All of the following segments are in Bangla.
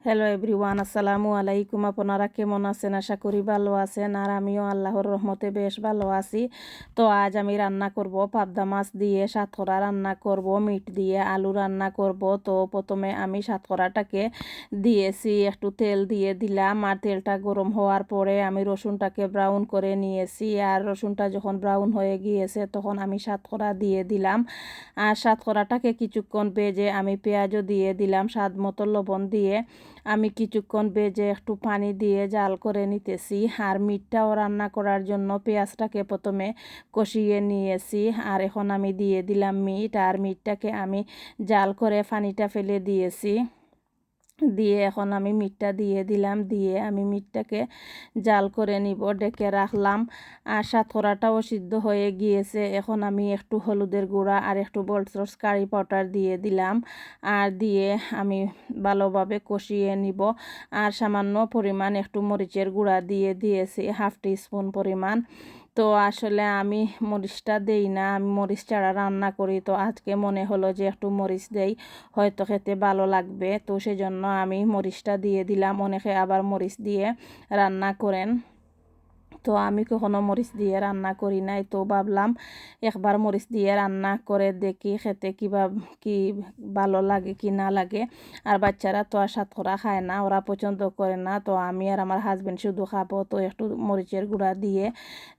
হ্যালো এভরিওয়ান, আসসালামু আলাইকুম। আপনারা কেমন আছেন? আশা করি ভালো আছেন। আর আমিও আল্লাহর রহমতে বেশ ভালো আছি। তো আজ আমি রান্না করব পাবদা মাছ দিয়ে সাতকরা রান্না করব, মিট দিয়ে আলু রান্না করব। তো প্রথমে আমি সাতকরাটাকে দিয়েছি, একটু তেল দিয়ে দিলাম। আর তেলটা গরম হওয়ার পরে আমি রসুনটাকে ব্রাউন করে নিয়েছি। আর রসুনটা যখন ব্রাউন হয়ে গিয়েছে তখন আমি সাতকরা দিয়ে দিলাম। আর সাতকরাটাকে কিছুক্ষণ ভেজে আমি পেঁয়াজও দিয়ে দিলাম, স্বাদ মতো লবণ দিয়ে আমি কিছুক্ষণ ভেজে একটু পানি দিয়ে জাল করে নিতেছি। আর মিটটাও রান্না করার জন্য পেঁয়াজটাকে প্রথমে কষিয়ে নিয়েছি। আর এখন আমি দিয়ে দিলাম মিট, আর মিটটাকে আমি জাল করে পানিটা ফেলে দিয়েছি। দিয়ে এখন আমি মিটটা দিয়ে দিলাম, দিয়ে আমি মিটটাকে জাল করে নিব, ডেকে রাখলাম। আর সাতকরাটাও সিদ্ধ হয়ে গিয়েছে। এখন আমি একটু হলুদের গুঁড়া আর একটু বলসরস কারি পাউডার দিয়ে দিলাম। আর দিয়ে আমি ভালোভাবে কষিয়ে নিব। আর সামান্য পরিমাণ একটু মরিচের গুঁড়া দিয়ে দিয়েছি, হাফ টিস্পুন পরিমাণ। তো আসলে আমি মরিচটা দেই না, আমি মরিচ ছাড়া রান্না করি। তো আজকে মনে হলো যে একটু মরিচ দেই, হয়তো খেতে ভালো লাগবে। তো সেজন্য আমি মরিচটা দিয়ে দিলাম। অনেকে আবার মরিচ দিয়ে রান্না করেন, তো আমি কখনো মরিচ দিয়ে রান্না করি নাই। তো ভাবলাম একবার মরিচ দিয়ে রান্না করে দেখি খেতে কি ভালো লাগে কি না লাগে। আর বাচ্চারা তো আর সাতকরা খায় না, ওরা পছন্দ করে না। তো আমি আর আমার হাজবেন্ড শুধু খাবো। তো একটু মরিচের গুঁড়া দিয়ে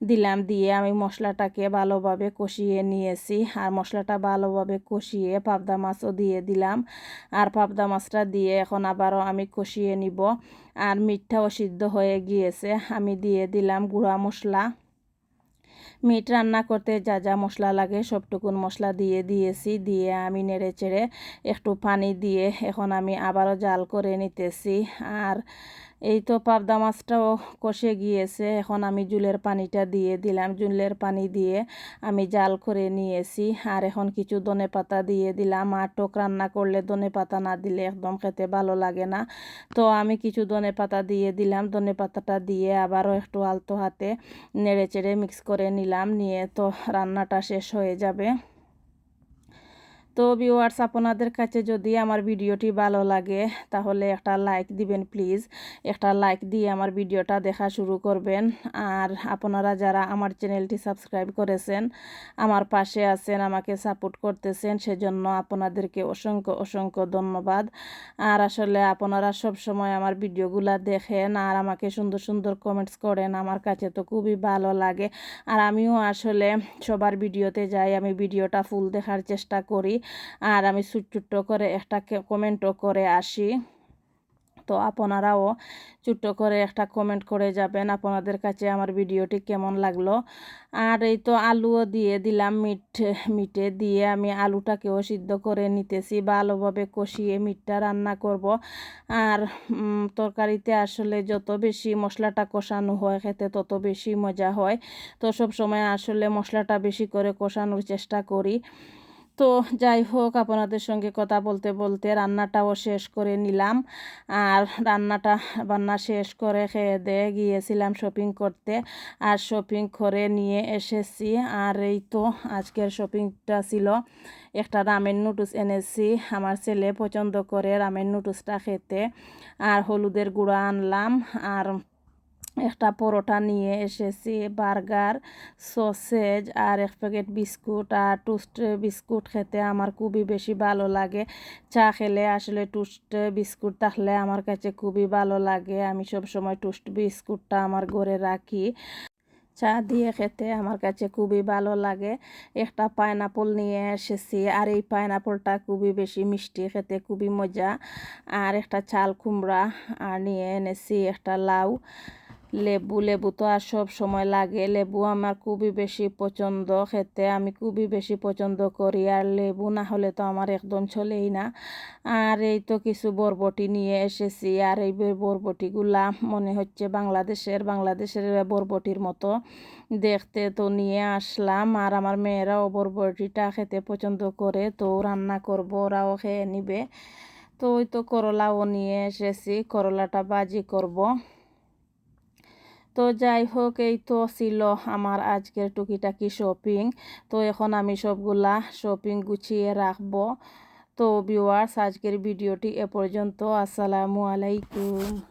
দিলাম, দিয়ে আমি মশলাটাকে ভালোভাবে কষিয়ে নিয়েছি। আর মশলাটা ভালোভাবে কষিয়ে পাবদা মাছও দিয়ে দিলাম। আর পাবদা মাছটা দিয়ে এখন আবারও আমি কষিয়ে নিব। আর মিটটাও সিদ্ধ হয়ে গিয়েছে। আমি দিয়ে দিলাম গুঁড়া মশলা। মিট রান্না করতে যা যা মশলা লাগে সবটুকুন মশলা দিয়ে দিয়েছি। দিয়ে আমি নেড়ে চেড়ে একটু পানি দিয়ে এখন আমি আবারও জাল করে নিতেছি। আর এই তো পাবদা মাছটাও কষে গিয়েছে। এখন আমি জুলের পানিটা দিয়ে দিলাম, জুলের পানি দিয়ে আমি জাল করে নিয়েছি। আর এখন কিছু ধনেপাতা দিয়ে দিলাম। আর টক রান্না করলে ধনেপাতা না দিলে একদম খেতে ভালো লাগে না। তো আমি কিছু ধনেপাতা দিয়ে দিলাম। ধনেপাতাটা দিয়ে আবারও একটু আলতো হাতে নেড়ে চেড়ে মিক্স করে নিলাম, নিয়ে তো রান্নাটা শেষ হয়ে যাবে। তো ভিউয়ার্স, আপনাদের কাছে যদি আমার ভিডিওটি ভালো লাগে তাহলে একটা লাইক দিবেন প্লিজ। একটা লাইক দিয়ে আমার ভিডিওটা দেখা শুরু করবেন। আর আপনারা যারা আমার চ্যানেলটি সাবস্ক্রাইব করেছেন, আমার পাশে আছেন, আমাকে সাপোর্ট করতেছেন, সেজন্য আপনাদেরকে অসংখ্য অসংখ্য ধন্যবাদ। আর আসলে আপনারা সব সময় আমার ভিডিওগুলো দেখেন আর আমাকে সুন্দর সুন্দর কমেন্টস করেন, আমার কাছে তো খুবই ভালো লাগে। আর আমিও আসলে সবার ভিডিওতে যাই, আমি ভিডিওটা ফুল দেখার চেষ্টা করি। আর আমি ছোট্ট করে একটা কমেন্টও করে আসি। তো আপনারাও ছোট্ট করে একটা কমেন্ট করে যাবেন আপনাদের কাছে আমার ভিডিওটি কেমন লাগলো। আর এই তো আলুও দিয়ে দিলাম, মিটে দিয়ে আমি আলুটাকেও সিদ্ধ করে নিতেছি, ভালোভাবে কষিয়ে মিটটা রান্না করব। আর তরকারিতে আসলে যত বেশি মশলাটা কষানো হয় খেতে তত বেশি মজা হয়। তো সব সময় আসলে মশলাটা বেশি করে কষানোর চেষ্টা করি। তো যাই হোক, আপনাদের সঙ্গে কথা বলতে বলতে রান্নাটাও শেষ করে নিলাম। আর বান্না শেষ করে খেয়ে দিয়ে গিয়েছিলাম শপিং করতে। আর শপিং করে নিয়ে এসেছি। আর এই তো আজকের শপিংটা ছিল একটা রামেন নুডলস এনেছি। আমার ছেলে পছন্দ করে রামেন নুডলসটা খেতে। আর হলুদের গুঁড়া আনলাম। আর একটা পরোটা নিয়ে এসেছি, বার্গার, সসেজ আর এক প্যাকেট বিস্কুট। আর টোস্ট বিস্কুট খেতে আমার খুবই বেশি ভালো লাগে। চা খেলে আসলে টোস্ট বিস্কুট থাকলে আমার কাছে খুবই ভালো লাগে। আমি সব সময় টোস্ট বিস্কুটটা আমার ঘরে রাখি, চা দিয়ে খেতে আমার কাছে খুবই ভালো লাগে। একটা পাইনাপল নিয়ে এসেছি। আর এই পাইনাপলটা খুবই বেশি মিষ্টি, খেতে খুবই মজা। আর একটা চাল কুমড়া আর নিয়ে এনেছি, একটা লাউ, লেবু তো আর সব সময় লাগে। লেবু আমার খুবই বেশি পছন্দ খেতে, আমি খুবই বেশি পছন্দ করি। আর লেবু না হলে তো আমার একদম চলেই না। আর এই তো কিছু বরবটি নিয়ে এসেছি। আর এই বরবটিগুলা মনে হচ্ছে বাংলাদেশের বরবটির মতো দেখতে। তো নিয়ে আসলাম। আর আমার মেয়েরাও বরবটিটা খেতে পছন্দ করে, তো রান্না করব, ওরাও খেয়ে নিবে। তো ওই তো করলাও নিয়ে এসেছি, করলাটা ভাজি করব। তো যাই হোক, এই তো ছিল আমার আজকের টুকিটাকি শপিং। তো এখন আমি সবগুলা শপিং গুছিয়ে রাখবো। তো ভিউয়ার্স, আজকের ভিডিওটি এ পর্যন্ত। আসসালামু আলাইকুম।